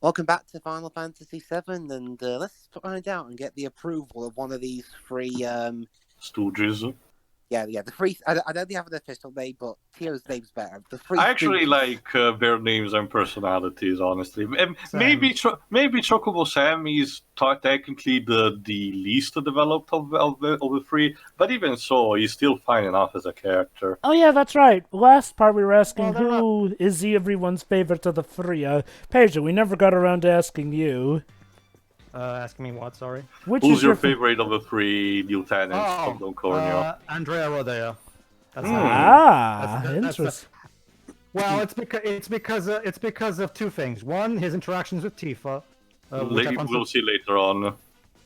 Welcome back to Final Fantasy VII, and let's find out and get the approval of one of these three. Stooges. Yeah, the three. I don't have an official name, but Tio's name's better. The three. I actually Stooges. like their names and personalities, honestly. Same. Maybe Chocobo Sam is technically the least developed of the three, but even so, he's still fine enough as a character. Oh yeah, that's right. Last part we were asking Well, who is everyone's favorite of the three. Peja, we never got around to asking you. Asking me what? Sorry. Which Who's is your favorite of the three lieutenants Oh, from Don Corneo? Andrea Rhodea. That's Interesting. Well, it's because of two things. One, his interactions with Tifa, which I found We'll see later on.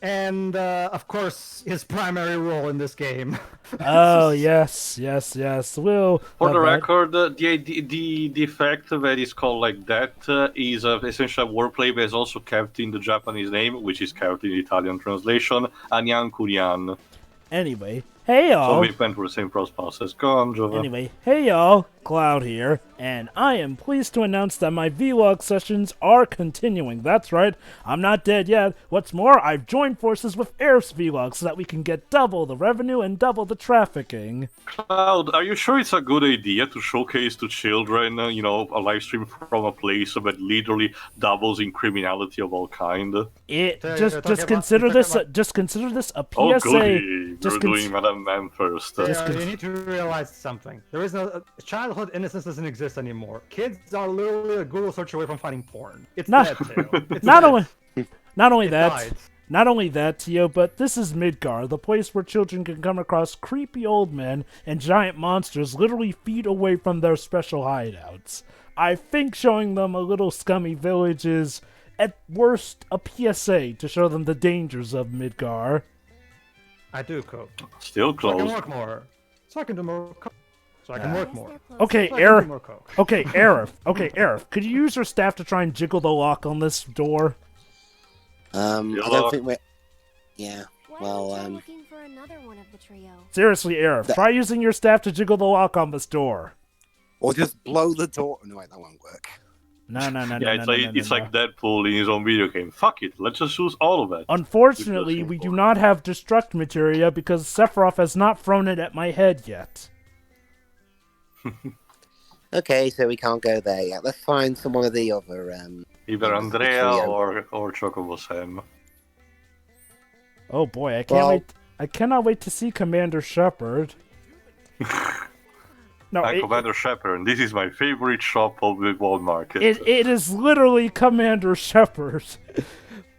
and of course his primary role in this game. Oh yes. Will For the record, the fact that it's called like that is essentially a wordplay that is also kept in the Japanese name, which is kept in the Italian translation, Anyan Kurian. Anyway, hey So y'all. we went through the same process. Go on, Jova. Anyway, hey y'all, Cloud here, and I am pleased to announce that my vlog sessions are continuing. That's right, I'm not dead yet. What's more, I've joined forces with Air's vlog so that we can get double the revenue and double the trafficking. Cloud, are you sure it's a good idea to showcase to children, a live stream from a place that literally doubles in criminality of all kind? Just consider this a PSA. Oh, goody. Just You're doing Madame Man first. You need to realize something. There is no childhood innocence doesn't exist anymore. Kids are literally a Google search away from finding porn. It's dead, Teo. It's Not dead. only It that. died. Not only that, Tio, but this is Midgar, the place where children can come across creepy old men and giant monsters literally feet away from their special hideouts. I think showing them a little scummy village is, at worst, a PSA to show them the dangers of Midgar. I do cope. Still So I can close. work more. So I can do more coke. So I can work more. Okay, So I can do Aerith. more coke. Okay, Aerith, could you use your staff to try and jiggle the lock on this door? I don't think we're. Yeah. Well, looking for another one of the trio. Seriously, Aerith, try using your staff to jiggle the lock on this door. or just blow the door. No, wait, that won't work. No. Yeah, it's like Deadpool in his own video game. Fuck it, let's just use all of it. Unfortunately, we do not have destruct materia because Sephiroth has not thrown it at my head yet. Okay, so we can't go there yet. Let's find some one of the other. Either Andrea trio. or Chocobo Sam. Oh boy, Well- I cannot wait to see Commander Shepard. No, I'm Commander Shepard, and this is my favorite shop of the world market. it is literally Commander Shepard.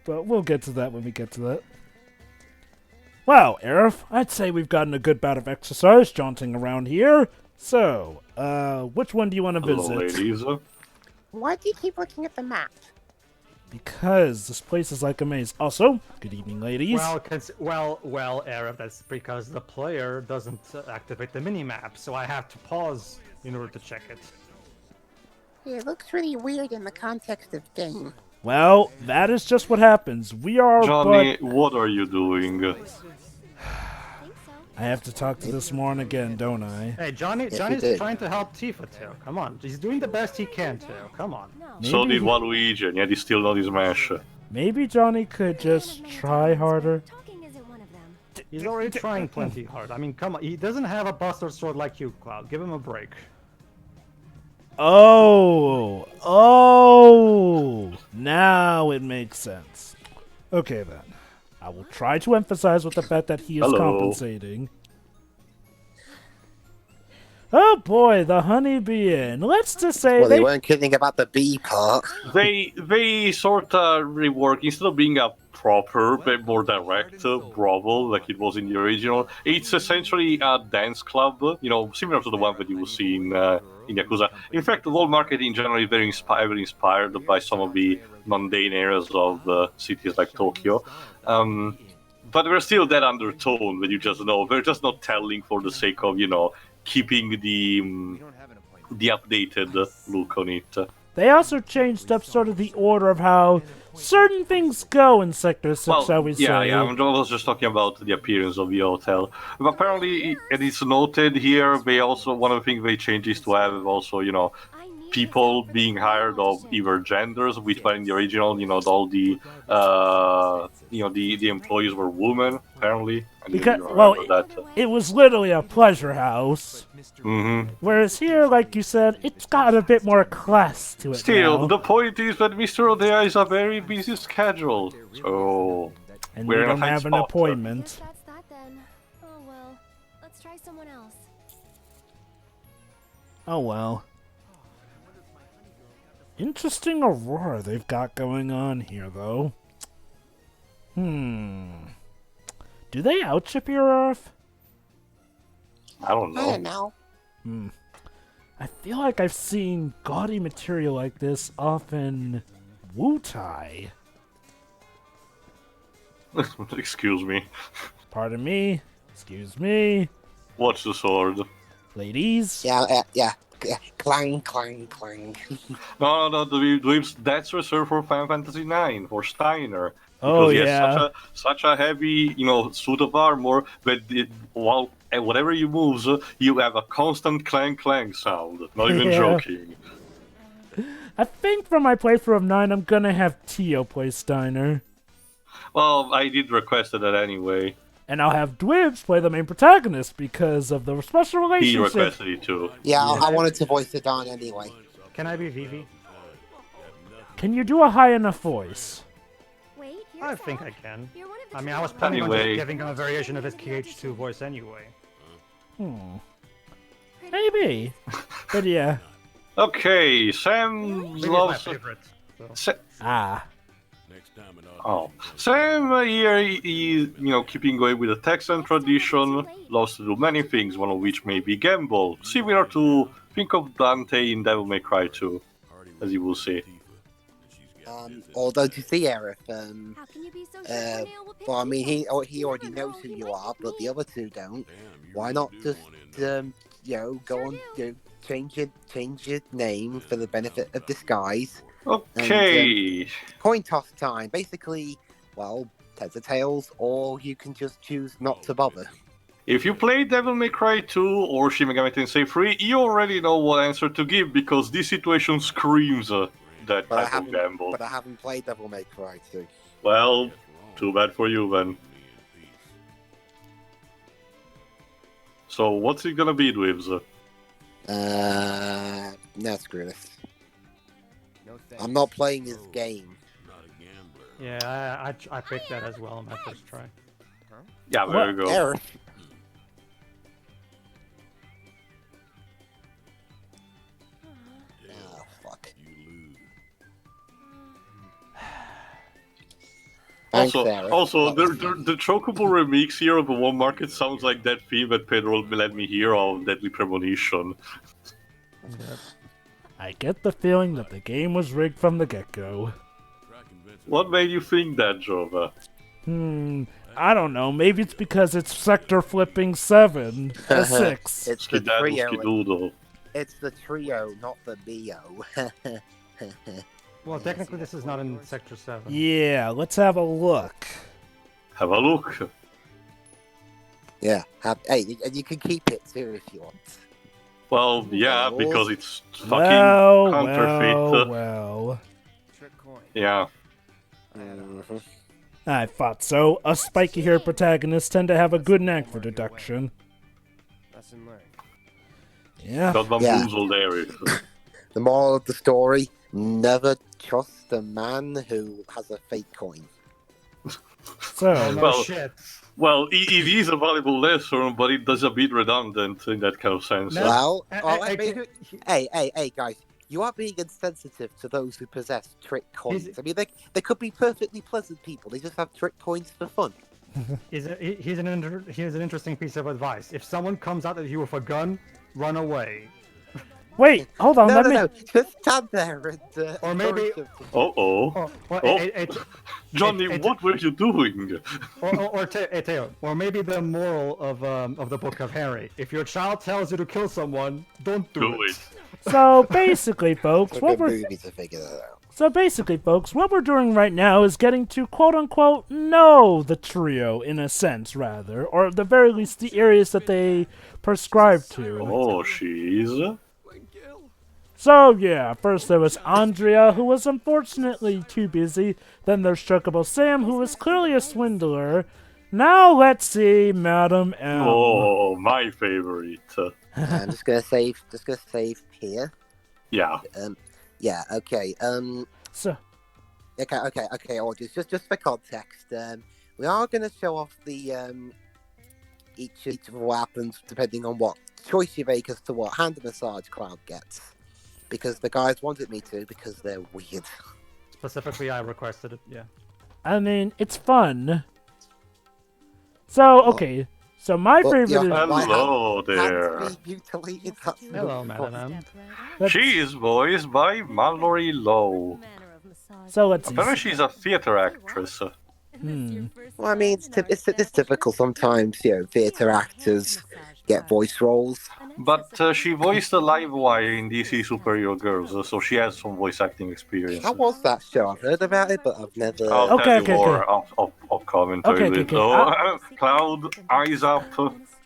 But we'll get to that when we get to that. Well, Aerith, I'd say we've gotten a good bout of exercise jaunting around here. So, which one do you want to Hello, visit? ladies. Why do you keep looking at the map? Because this place is like a maze. Also, good evening, ladies. Well, Arab, that's because the player doesn't activate the mini-map, so I have to pause in order to check it. It looks really weird in the context of game. Well, that is just what happens. We are Johnny, what are you doing? I have to talk to this morning again, don't I? Hey, Johnny's did. trying to help Tifa too. Come on, he's doing the best he can too. Come on. So did Waluigi, and yet he's still not his mash. Maybe Johnny could just try harder. Talking isn't one of them. He's already trying plenty hard. I mean, come on. He doesn't have a Buster Sword like you, Cloud. Give him a break. Oh, now it makes sense. Okay then, I will try to emphasize with the fact that he is Hello. compensating. Oh boy, the Honeybee Inn. Let's just say Well, they weren't kidding about the B part. They sort of rework, instead of being a proper, but more direct brothel like it was in the original, it's essentially a dance club, similar to the one that you will see in Yakuza. In fact, the whole market in general is very inspired by some of the mundane areas of cities like Tokyo. But there's still that undertone that you just know. They're just not telling for the sake of, keeping the updated look on it. they also changed up sort of the order of how certain things go in Sector 6, shall we say. Yeah, I was just talking about the appearance of the hotel. But apparently, and it's noted here, they also, one of the things they changed is to have also, people being hired of either genders, which by in the original, all the the employees were women apparently. I didn't Because, even well, remember that. it was literally a pleasure house. Mm-hmm. Whereas here, like you said, it's got a bit more class to it Still, now. the point is that Mr. Rhodea is a very busy schedule, so And we're you in a don't tight have an spot. appointment. Guess that's that then. Oh well. Let's try someone else. Oh well. Interesting aurora they've got going on here, though. Do they outship your Earth? I don't I don't know. know. I feel like I've seen gaudy material like this off in Wutai. Excuse me. Pardon me. Excuse me. Watch the sword. Ladies. Yeah. Clang, clang, clang. No, Dwibs, that's reserved for Final Fantasy IX, for Steiner. Oh, Because he yeah. has such a heavy, suit of armor, but whatever you move, you have a constant clang clang sound. Not even Yeah. joking. I think for my playthrough of 9, I'm gonna have Tio play Steiner. Well, I did request that anyway. And I'll have Dwibs play the main protagonist because of the special He relationship. requested it too. Yeah, I wanted to voice the Don anyway. Can I be Vivi? Can you do a high enough voice? Wait, here's I think I Zach. can. You're one of the I mean, I was trio. planning on just Anyway. giving him a variation of his KH2 voice anyway. Maybe. But yeah. Okay, Sam Vivi is my loves. favorite. So. Sam here is, keeping going with the Texan tradition, loves to do many things, one of which may be gamble, similar to, think of Dante in Devil May Cry 2, as you will see. Although to see Aerith, How can you be so sure Cornel will pick well, I mean, you? he already knows who you are, but the other two don't. Why not just, go on, change your name for the benefit of disguise. Okay. Coin toss time. Basically, well, heads or tails, or you can just choose not to bother. If you play Devil May Cry 2 or Shin Megami Tensei 3, you already know what answer to give, because this situation screams that But I type of haven't. gamble. But I haven't played Devil May Cry 2. Well, too bad for you then. So what's it gonna be, Dwibs? No, screw this. I'm not playing this game. Yeah, I picked that as well on my first try. Yeah, there you go. Aerith. Oh, fuck. Thanks, Aerith. Also, That was the Chocobo remix here of the One Market sounds like that theme that Pedro let me hear of Deadly Premonition. I get the feeling that the game was rigged from the get-go. What made you think that, Jova? I don't know. Maybe it's because it's sector flipping 7, a 6. It's the Skidadoo, trio. skidoodle. It's the trio, not the Bio. Well, technically this is not in Sector 7. Yeah, let's have a look. Have a look. Yeah. Hey, and you can keep it too if you want. Well, yeah, because it's fucking Well. counterfeit. Yeah. Mhm. I thought so. Us spiky-haired protagonists tend to have a good knack for deduction. Yeah. Got bamboozled there. The moral of the story: never trust a man who has a fake coin. So, No Well, shit. Well, it is a valuable lesson, but it does a bit redundant in that kind of sense. No. Well, I hey, guys. You are being insensitive to those who possess trick coins. He's- I mean, they could be perfectly pleasant people. They just have trick coins for fun. Here's an interesting piece of advice. If someone comes out at you with a gun, run away. wait, hold on. No. Just stand there and. Or maybe- encourage them to- Or, well, Oh. Johnny, it- what were you doing? Teo, or maybe the moral of the Book of Harry. If your child tells you to kill someone, don't do Do it. So basically, folks, It's a what good we're movie to figure that out. what we're doing right now is getting to quote unquote know the trio in a sense, rather, or at the very least the areas that they prescribe to. Oh, she's. So yeah, first there was Andrea, who was unfortunately too busy. Then there's Chocobo Sam, who was clearly a swindler. Now let's see Madam M. Oh, my favorite. I'm just gonna save. Here. Yeah. Yeah. Okay. So, Okay. Audience, just for context, we are gonna show off the each of what happens depending on what choice you make as to what hand massage Cloud gets, because the guys wanted me to because they're weird. Specifically, I requested it. Yeah. I mean, it's fun. So, okay. So my favorite is... Hello there. Hands be mutilated. That's Hello, no Madam. She is voiced by Mallory Lowe. So let's see. Apparently she's a theater actress. Well, I mean, it's typical sometimes, theatre actors get voice roles. But she voiced the live wire in DC Superhero Girls, so she has some voice acting experience. How was that show? I've heard about it, but I've never... I'll tell you more off commentary. Okay. So, Cloud, eyes up.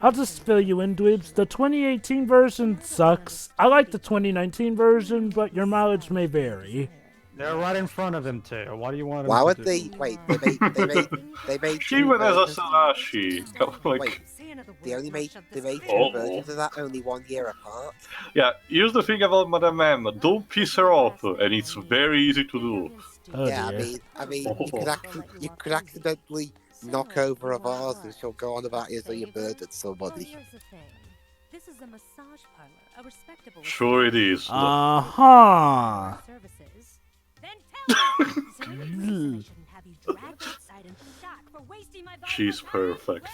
I'll just fill you in, Dwibs. The 2018 version sucks. I like the 2019 version, but your mileage may vary. They're right in front of him too. Why do you want? Why would they? Wait, they made. She went as a Salashi. Wait, they made two versions of that, only 1 year apart. Yeah, here's the thing about Madame M. Don't piss her off, and it's very easy to do. Oh, yeah, dear. I mean, you could accidentally knock over a vase, and she'll go on about you as though you murdered somebody. This is a massage parlor, a respectable. Sure it is. Uh-huh. She's perfect.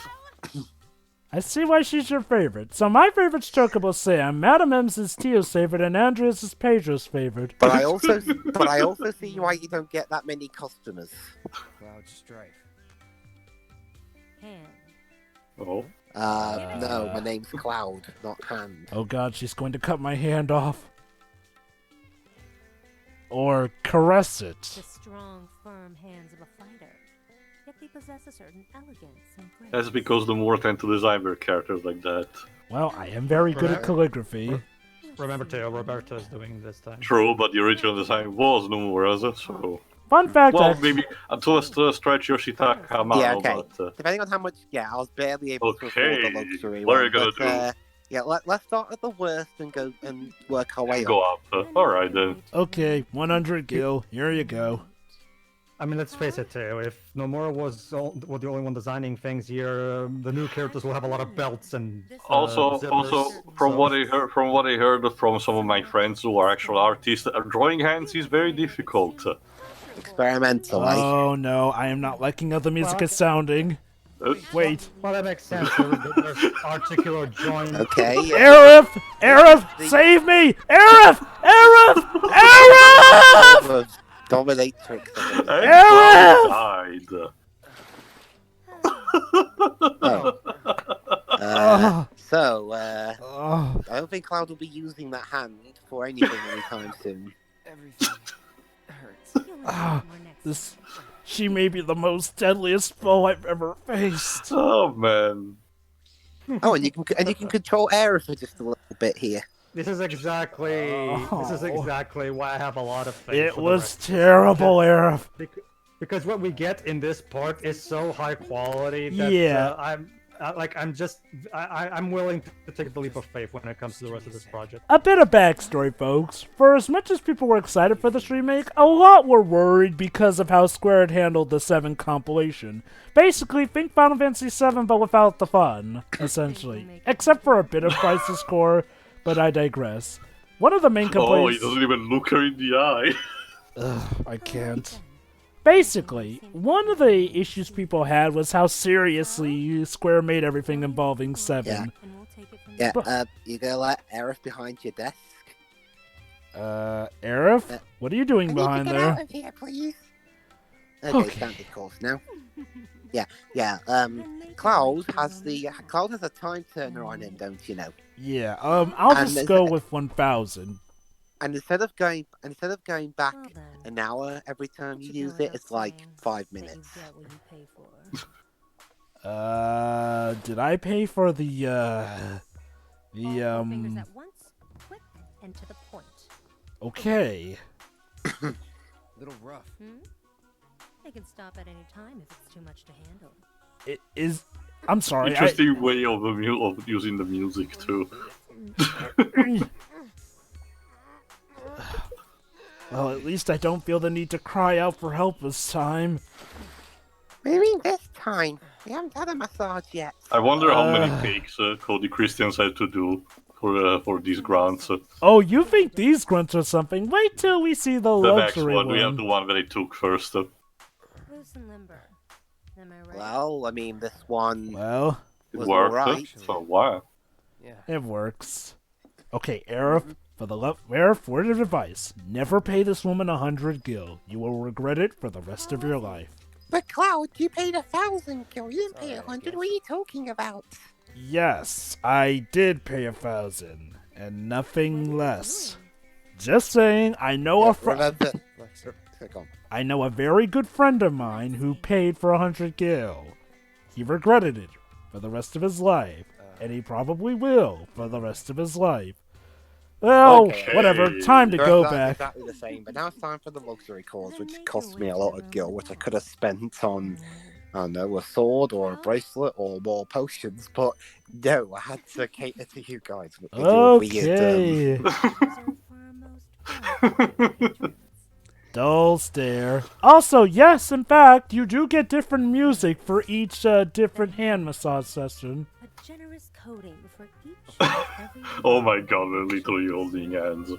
I see why she's your favorite. So my favorite's Chocobo Sam, Madam M's is Tio's favorite, and Andrea's is Pedro's favorite. But I also see why you don't get that many customers. Cloud Strife. Oh. No, my name's Cloud, not Hand. Oh god, she's going to cut my hand off. Or caress it. The strong, firm hands of a fighter. Yet they possess a certain elegance and grace. That's because the more tend to design their characters like that. Well, I am very good at calligraphy. Remember, Teo, Roberto's doing this time. True, but the original design was Nomura's, so... Fun fact, well, maybe to a stretch Yoshitaka Amano, Yeah, okay. but... Depending on how much, I was barely able to afford the luxury what one. are you gonna do? Yeah, let's start at the worst and go and work our way Go up. up. Alright then. Okay, 100 gil. Here you go. I mean, let's face it, Teo. If Nomura was the only one designing things here, the new characters will have a lot of belts and Also, zippers, from so- what I heard from some of my friends who are actual artists, drawing hands is very difficult. Experimental, Oh no, I am not liking how the music is sounding. Wait. Well, that makes sense. There's articular joint. Okay. Arif! Arif! Save me! Arif! Arif! Arif! Dominatrix. Arif! Died. So, I don't think Cloud will be using that hand for anything anytime soon. Everything hurts. She may be the most deadliest foe I've ever faced. Oh man. Oh, and you can control air for just a little bit here. This is exactly why I have a lot of faith. It was terrible, Arif. Because what we get in this part is so high quality that I'm willing to take the leap of faith when it comes to the rest of this project. A bit of backstory, folks. For as much as people were excited for this remake, a lot were worried because of how Square had handled the 7 compilation. Basically, think Final Fantasy VII but without the fun, essentially. Except for a bit of Crisis Core, but I digress. One of the main complaints... Oh, he doesn't even look her in the eye. Ugh, I can't. Basically, one of the issues people had was how seriously Square made everything involving 7. Yeah, you gonna let Aerith behind your desk? Arif? What are you doing behind get there? out of here, please. Okay, standard course now. Yeah, Cloud has a time turner on him, don't you know? Yeah, I'll And just go with 1000. And instead of going back an hour every time you use it, it's like 5 minutes. Did I pay for the Fingers at once, quick and to the point. Okay. Little rough. They can stop at any time if it's too much to handle. It is. I'm sorry. Interesting way of using the music too. Well, at least I don't feel the need to cry out for help this time. What do you mean this time? We haven't had a massage yet. I wonder how many takes Cody Christians had to do for these grants. Oh, you think these grunts are something? Wait till we see the next luxury one, we have the one that I took first. Loose and limber. Am I right? Well, I mean, this one Well, It was worked alright. for a while. Yeah. it works. Okay, Aerith, Aerith, word of advice. Never pay this woman 100 gil. You will regret it for the rest of your life. But Cloud, you paid 1,000 gil. You didn't pay Sorry, I 100. guess. What are you talking about? Yes, I did pay 1,000, and nothing less. Just saying, I know Remember, click on. I know a very good friend of mine who paid for 100 gil. He regretted it for the rest of his life, and he probably will for the rest of his life. Well, Okay. whatever, time to go That's back. exactly the same, but now it's time for the luxury course, which cost me a lot of gil, which I could have spent on, I don't know, a sword or a bracelet or more potions, but no, I had to cater to you guys. With your Okay. Reserved for our most valuable Dull stare. Also, yes, in fact, you do get different music for each different hand massage session. A generous coating for each and every Oh my god, we're literally holding hands.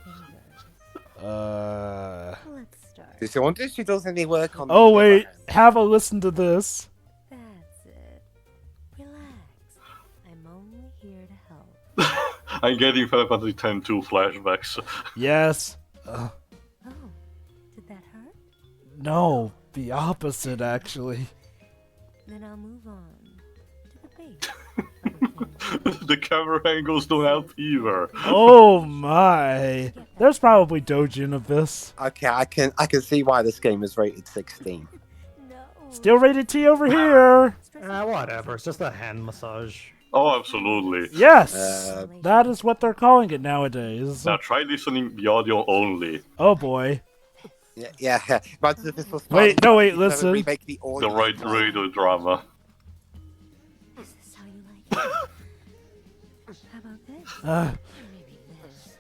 Let's start. So I wonder if she does any work on. Oh the wait, other hand. have a listen to this. That's it. Relax. I'm only here to help. I'm getting Final Fantasy X-2 flashbacks. Yes. Oh, did that hurt? No, the opposite actually. Then I'll move on to the base. Other things. The camera angles don't help either. Oh my. There's probably dojin of this. Okay, I can see why this game is rated 16. No. Still rated T over here. Whatever. It's just a hand massage. Oh, absolutely. Yes. Uh, That is what they're calling it nowadays. Now try listening the audio only. Oh boy. Yeah. Imagine if this was Wait, no, wait, VII listen. Remake the The audio. right radio drama. Is this how you like it? How about this? Uh, Maybe this.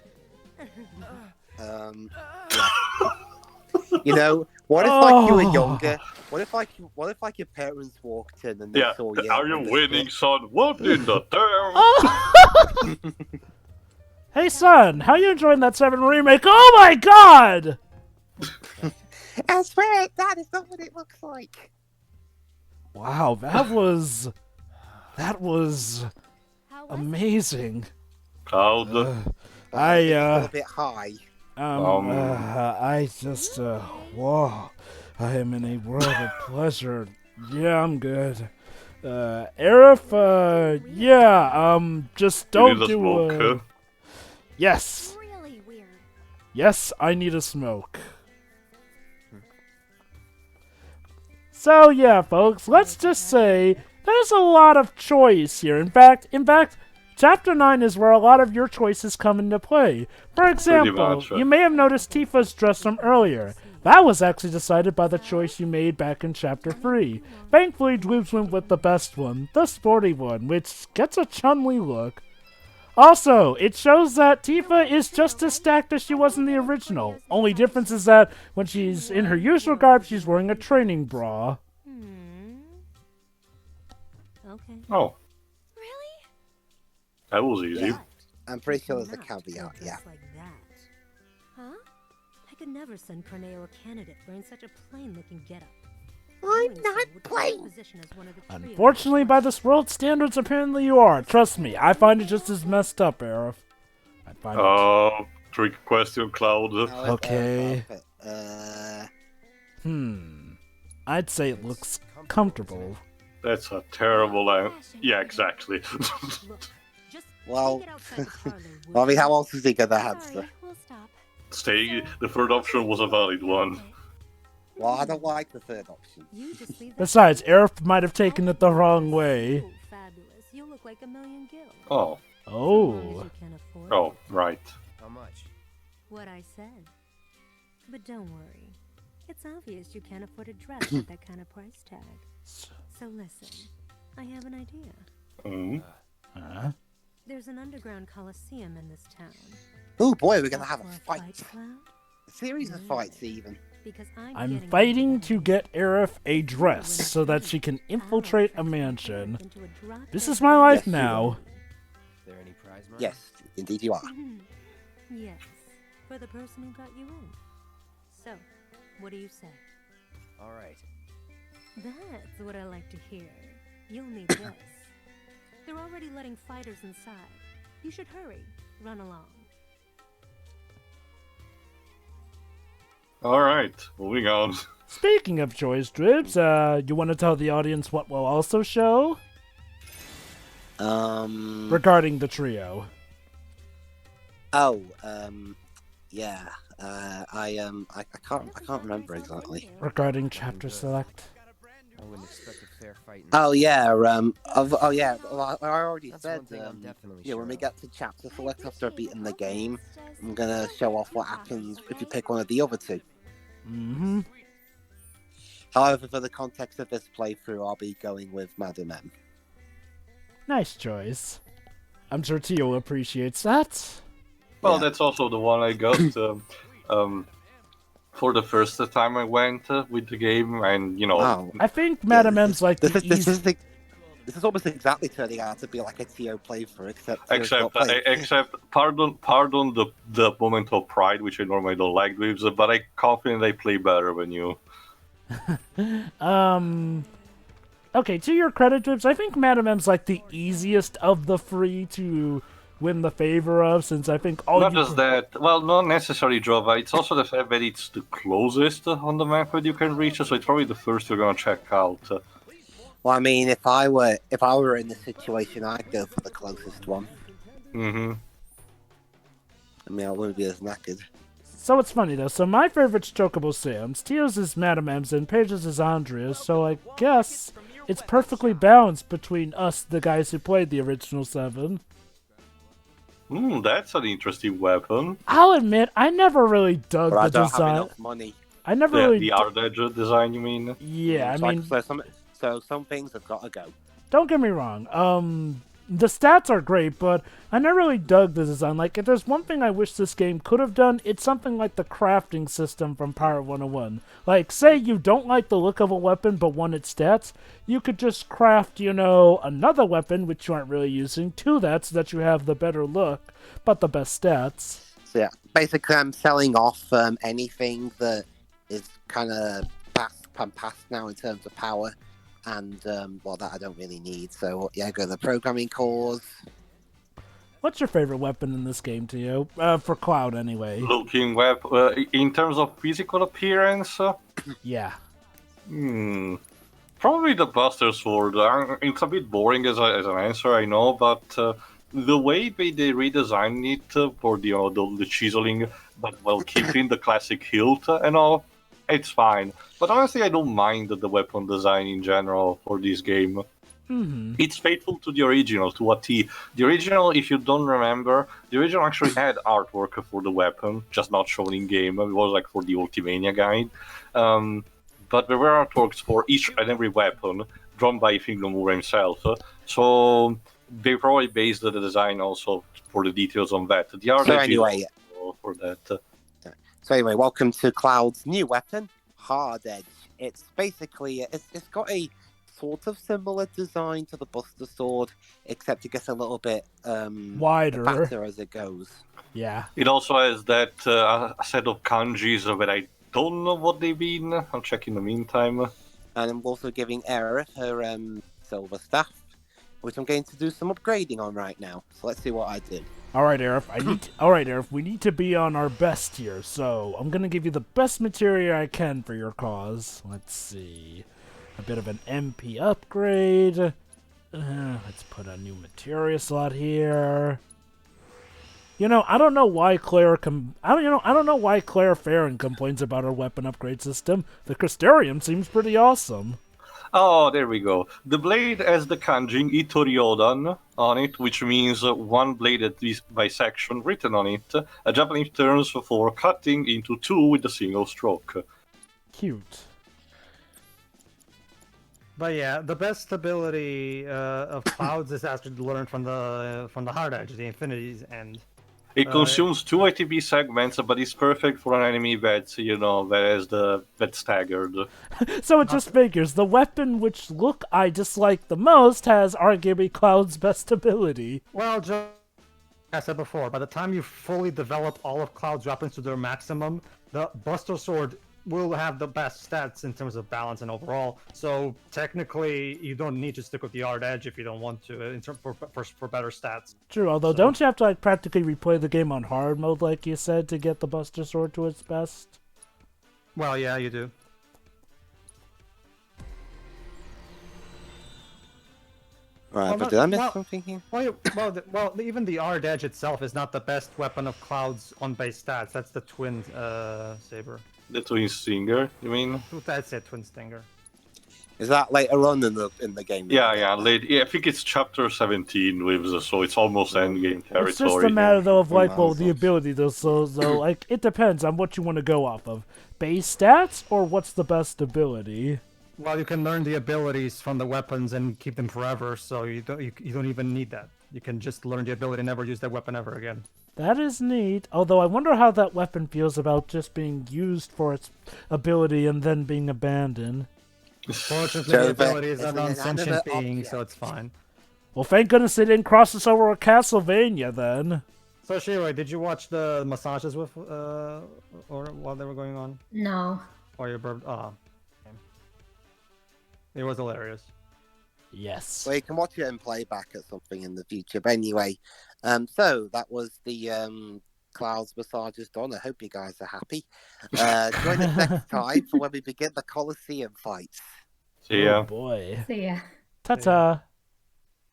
Yeah. You know, what if like you were Oh. younger? What if like your parents walked in and they Yeah, saw you? are you on this winning, bit? son? What in the damn? Oh. Hey son, how you enjoying that 7 remake? Oh my god! I swear, that is not what it looks like. Wow, that was How was it? amazing. Cloud. I It's still a bit high. I just whoa. I am in a world of pleasure. Yeah, I'm good. Aerith, yeah, just You don't need a do smoke. Yes. Really weird. Yes, I need a smoke. So yeah, folks, let's just say there's a lot of choice here. In fact, Chapter 9 is where a lot of your choices come into play. For example, much, you may have noticed Tifa's dress from earlier. That was actually decided by the choice you made back in Chapter 3. Thankfully, Dwibs went with the best one, the sporty one, which gets a Chun-Li look. Also, it shows that Tifa is just as stacked as she was in the original. Only difference is that when she's in her usual garb, she's wearing a training bra. Okay. Oh, Really? that was easy. Yeah. I'm pretty sure there's a Not caveat. dress Yeah. Like that. Huh? I could never send Corneo a candidate wearing such a plain-looking getup. I'm Doing so not would put her in plain. position as one of the trio Unfortunately, of by this world standards, apparently you are. Trust me, I find it just as messed up, Aerith. I find it. Trick question, Cloud. Okay. Uh, I'd say it looks comfortable. That's a terrible answer. Yeah, exactly. Look, just Well, take it outside the parlor, would well, I mean, you? how else is he gonna answer? Sorry, we'll stop. Stay. The third option was a valid one. Well, I don't like the third option. You just leave that Besides, Aerith might have taken it the wrong way. So fabulous. You look like $1,000,000 gil. Oh. So long as Oh. you can afford Oh, right. How much? what I said. But don't worry. It's obvious you can't afford a dress at that kind of price tag. So listen, I have an idea. There's an underground coliseum in this town. Oh boy, we're gonna have a For fight. Cloud? A series of fights, even. Because I'm getting fighting into to that get Aerith a dress When so that I she can I'll infiltrate a transform mansion. Aerith into a drop-dead This is my life Yes, you now. Is there any prize money? Yes, indeed you are. Yes, for the person who got you in. So, what do you say? All right. That's what I like to hear. You'll need this. They're already letting fighters inside. You should hurry. Run along. Alright, moving on. Speaking of choice, Dwibs, you want to tell the audience what we'll also show regarding the trio? Yeah. I can't remember exactly. Regarding chapter select. I wouldn't expect a fair fight. Oh yeah. Well, I already That's said. one thing I'm definitely Yeah, sure when we of. get to chapter select after beating the game, I'm gonna show off what happens if you pick one of the other two. Mm-hmm. However, for the context of this playthrough, I'll be going with Madam M. Nice choice. I'm sure Tio appreciates that. Well, Yeah. that's also the one I got for the first time I went with the game, and Wow. I think Yeah, Madam this M's is- like this the is this easy. is the this is almost exactly turning out to be like a TO playthrough, except Tio's not playing. except pardon the moment of pride, which I normally don't like, Dwibs, but I confident I play better than you. Okay, to your credit, Dwibs, I think Madam M's like the easiest of the three to win the favor of, since I think all Not you just that, well, not necessarily Java. It's also the fact that it's the closest on the map that you can reach, so it's probably the first you're gonna check out. Well, I mean, if I were in this situation, I'd go for the closest one. Mm-hmm. I mean, I wouldn't be as knackered. So it's funny though. So my favorite's Chocobo Sam's, Tio's is Madam M's, and Paige's is Andrea's. So I guess it's perfectly balanced between us, the guys who played the original 7. That's an interesting weapon. I'll admit, I never really dug But I the don't have design. enough money. I never The, really. the art edge design, you mean? Yeah, I So mean, so some things have got to go. don't get me wrong. The stats are great, but I never really dug the design. Like, if there's one thing I wish this game could have done, it's something like the crafting system from Pirate 101. Like, say you don't like the look of a weapon but want its stats, you could just craft, another weapon, which you aren't really using, to that so that you have the better look, but the best stats. So yeah, basically, I'm selling off anything that is kind of past now in terms of power, and that I don't really need. So yeah, go the programming cores. What's your favorite weapon in this game, Tio? For Cloud, anyway. Looking web in terms of physical appearance. Yeah. Probably the Buster Sword. It's a bit boring as an answer, I know, but the way they redesigned it for the chiseling, but while keeping the classic hilt and all, it's fine. But honestly, I don't mind the weapon design in general for this game. Mm-hmm. It's faithful to the original, to a T. The original, if you don't remember, the original actually had artwork for the weapon, just not shown in game. It was like for the Ultimania guide. But there were artworks for each and every weapon, drawn by Nomura himself. So they probably based the design also for the details on that. The art So is anyway, also for that. welcome to Cloud's new weapon, Hard Edge. It's basically it's got a sort of similar design to the Buster Sword, except it gets a little bit Wider. fatter as it goes. Yeah. It also has that a set of kanjis that I don't know what they mean. I'll check in the meantime. And I'm also giving Aerith her silver staff, which I'm going to do some upgrading on right now. So let's see what I do. All right, Aerith, we need to be on our best here, so I'm gonna give you the best material I can for your cause. Let's see. A bit of an MP upgrade. Let's put a new materia slot here. I don't know why Claire I don't know why Claire Farron complains about our weapon upgrade system. The Crystarium seems pretty awesome. Oh, there we go. The blade has the kanji Itoriodan on it, which means one bladed bisection written on it. A Japanese term for cutting into two with a single stroke. Cute. But yeah, the best ability of Clouds is actually learned from the hard edge, the Infinity's End. It consumes 2 ATB segments, but it's perfect for an enemy that's, that's staggered. So it just figures the weapon which look I dislike the most has arguably Cloud's best ability. Well, just like I said before, by the time you fully develop all of Cloud's weapons to their maximum, the Buster Sword will have the best stats in terms of balance and overall. So technically, you don't need to stick with the hard edge if you don't want to, in terms for better stats. True, although don't you have to like practically replay the game on hard mode, like you said, to get the Buster Sword to its best? Well, yeah, you do. Right, Well, but no- did I miss well- something here? Well, even the hard edge itself is not the best weapon of Cloud's on base stats. That's the twin saber. The Twin Stinger, you mean? That's it, twin stinger. Is that later on in the game? Yeah, I think it's chapter 17 with, so it's almost endgame territory. It's just a matter though of like, well, Miles the off. ability though, so like it depends on what you want to go off of. Base stats or what's the best ability? Well, you can learn the abilities from the weapons and keep them forever, so you don't even need that. You can just learn the ability and never use that weapon ever again. That is neat, although I wonder how that weapon feels about just being used for its ability and then being abandoned. Fortunately, So the ability is it's a an non-sentient inanimate being, object. so it's fine. Well, thank goodness they didn't cross us over with Castlevania then. So, Shiroi, did you watch the massages with, or while they were going on? No. Or your bird? Ah. It was hilarious. Yes. Well, you can watch it in playback at something in the future. But anyway, so that was the Clouds massages done. I hope you guys are happy. Join us next time for when we begin the Colosseum fights. So, yeah. Oh boy. See ya. Ta-ta.